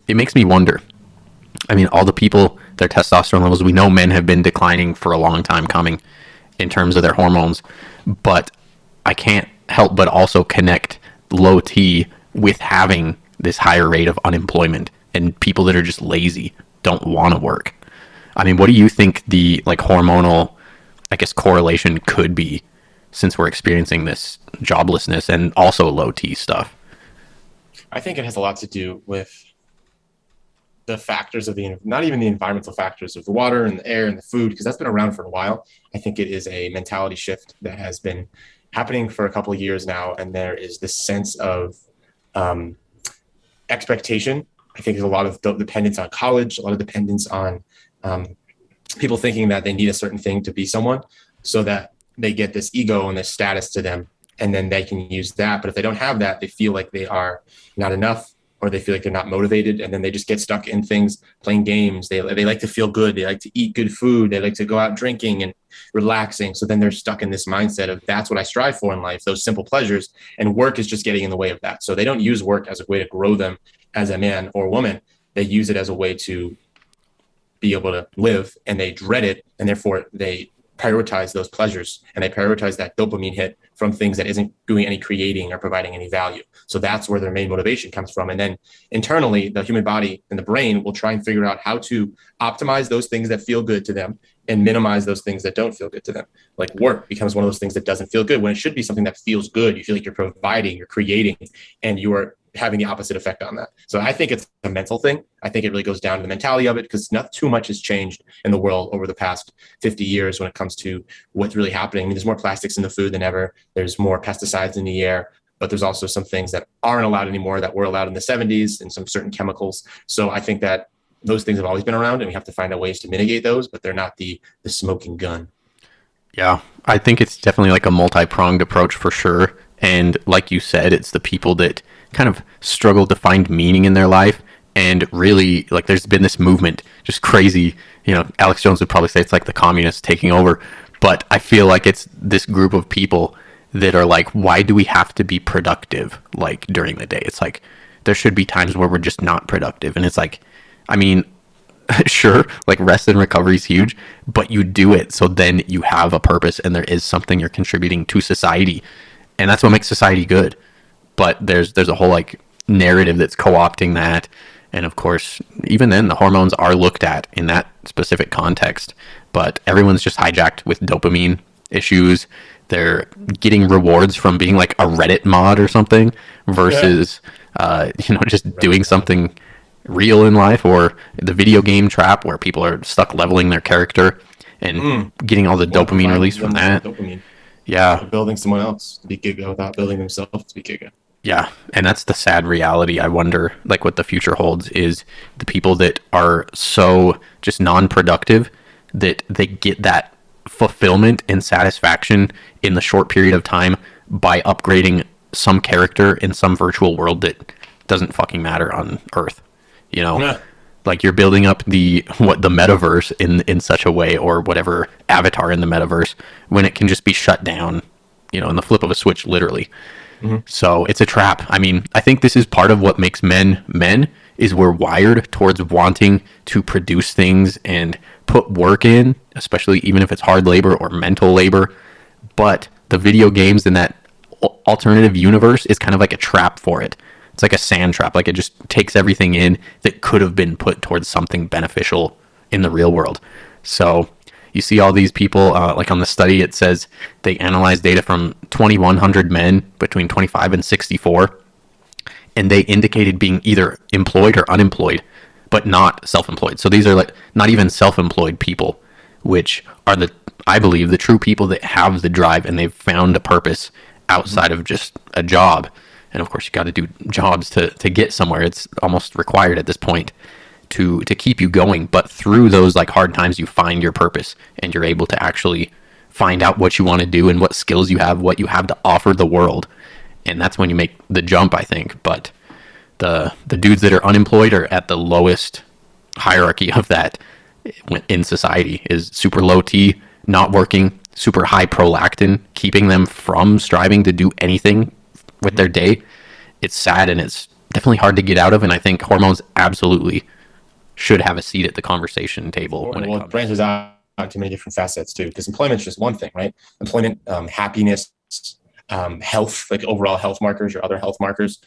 it makes me wonder. I mean, all the people, their testosterone levels, we know men have been declining for a long time coming in terms of their hormones, but I can't help but also connect low T with having this higher rate of unemployment and people that are just lazy, don't want to work. I mean, what do you think the like hormonal, I guess, correlation could be since we're experiencing this joblessness and also low T stuff? I think it has a lot to do with the factors of not even the environmental factors of the water and the air and the food, because that's been around for a while. I think it is a mentality shift that has been happening for a couple of years now. And there is this sense of expectation. I think there's a lot of dependence on college, a lot of dependence on people thinking that they need a certain thing to be someone, so that they get this ego and this status to them, and then they can use that. But if they don't have that, they feel like they are not enough, or they feel like they're not motivated, and then they just get stuck in things, playing games. They like to feel good. They like to eat good food. They like to go out drinking and relaxing. So then they're stuck in this mindset of that's what I strive for in life, those simple pleasures, and work is just getting in the way of that. So they don't use work as a way to grow them as a man or woman. They use it as a way to be able to live, and they dread it, and therefore they prioritize those pleasures, and they prioritize that dopamine hit from things that isn't doing any creating or providing any value. So that's where their main motivation comes from. And then internally, the human body and the brain will try and figure out how to optimize those things that feel good to them and minimize those things that don't feel good to them. Like work becomes one of those things that doesn't feel good when it should be something that feels good. You feel like you're providing, you're creating, and you are having the opposite effect on that. So I think it's a mental thing. I think it really goes down to the mentality of it, because not too much has changed in the world over the past 50 years when it comes to what's really happening. I mean, there's more plastics in the food than ever. There's more pesticides in the air, but there's also some things that aren't allowed anymore that were allowed in the 70s, and some certain chemicals. So I think that those things have always been around, and we have to find out ways to mitigate those, but they're not the smoking gun. Yeah, I think it's definitely like a multi-pronged approach for sure. And like you said, it's the people that kind of struggle to find meaning in their life. And really, like, there's been this movement, just crazy. You know, Alex Jones would probably say it's like the communists taking over. But I feel like it's this group of people that are like, why do we have to be productive, like, during the day? It's like, there should be times where we're just not productive. And it's like, I mean, sure, like, rest and recovery is huge, but you do it so then you have a purpose and there is something you're contributing to society. And that's what makes society good. But there's a whole like narrative that's co-opting that. And of course, even then, the hormones are looked at in that specific context. But everyone's just hijacked with dopamine issues. They're getting rewards from being like a Reddit mod or something versus, just doing something real in life, or the video game trap where people are stuck leveling their character and getting all the dopamine released from that. Dopamine. Yeah. Building someone else to be Giga without building themselves to be Giga. Yeah, and that's the sad reality. I wonder, like, what the future holds is the people that are so just non-productive that they get that fulfillment and satisfaction in the short period of time by upgrading some character in some virtual world that doesn't fucking matter on Earth. You know, Yeah. like, you're building up the metaverse in such a way, or whatever avatar in the metaverse, when it can just be shut down, in the flip of a switch, literally. So it's a trap. I mean, I think this is part of what makes men men, is we're wired towards wanting to produce things and put work in, especially even if it's hard labor or mental labor. But the video games in that alternative universe is kind of like a trap for it. It's like a sand trap. Like, it just takes everything in that could have been put towards something beneficial in the real world. So you see all these people, like on the study, it says they analyzed data from 2,100 men between 25 and 64, and they indicated being either employed or unemployed, but not self-employed. So these are like not even self-employed people, which are I believe, the true people that have the drive and they've found a purpose outside of just a job. And of course, you got to do jobs to get somewhere. It's almost required at this point to keep you going. But through those like hard times, you find your purpose, and you're able to actually find out what you want to do and what skills you have, what you have to offer the world. And that's when you make the jump, I think. But the dudes that are unemployed are at the lowest hierarchy of that in society, is super low T, not working, super high prolactin, keeping them from striving to do anything with their day. It's sad, and it's definitely hard to get out of. And I think hormones absolutely should have a seat at the conversation table when Well, it it comes. branches out to many different facets too, because employment's just one thing, right? Employment, happiness, health, like overall health markers, your other health markers,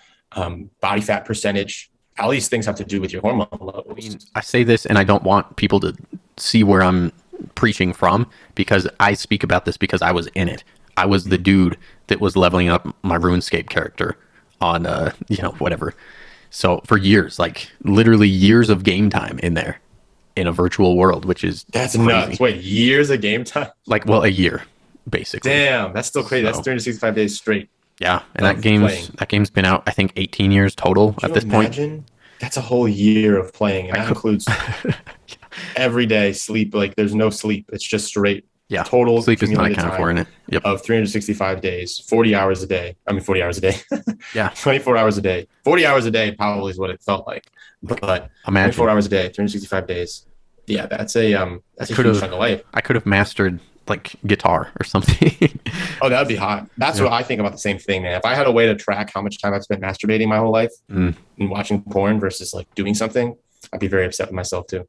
body fat percentage. All these things have to do with your hormone levels. I mean, I say this and I don't want people to see where I'm preaching from, because I speak about this because I was in it. I was the dude that was leveling up my RuneScape character on, whatever. So for years, like literally years of game time in there in a virtual world, which is That's crazy. nuts. Wait, years of game time? Like, well, a year, basically. Damn, that's still crazy. That's So- 365 days straight. Yeah, and Of playing. that game's been out, I think, 18 years total Can at you this point. imagine? That's a whole year of playing, and that includes every day sleep. Like, there's no sleep. It's just straight Yeah, total sleep is not accumulated accounted for time in it. Yep. of 365 days, 40 hours a day. I mean, 40 hours a day. Yeah. 24 hours a day. 40 hours a day probably is what it felt like. But 24 Imagine hours a day, 365 days. Yeah, that's a huge Could've- chunk of life. I could have mastered like guitar or something. Oh, that would be hot. That's what I think about the same thing, man. If I had a way to track how much time I've spent masturbating my whole life and watching porn versus like doing something, I'd be very upset with myself too.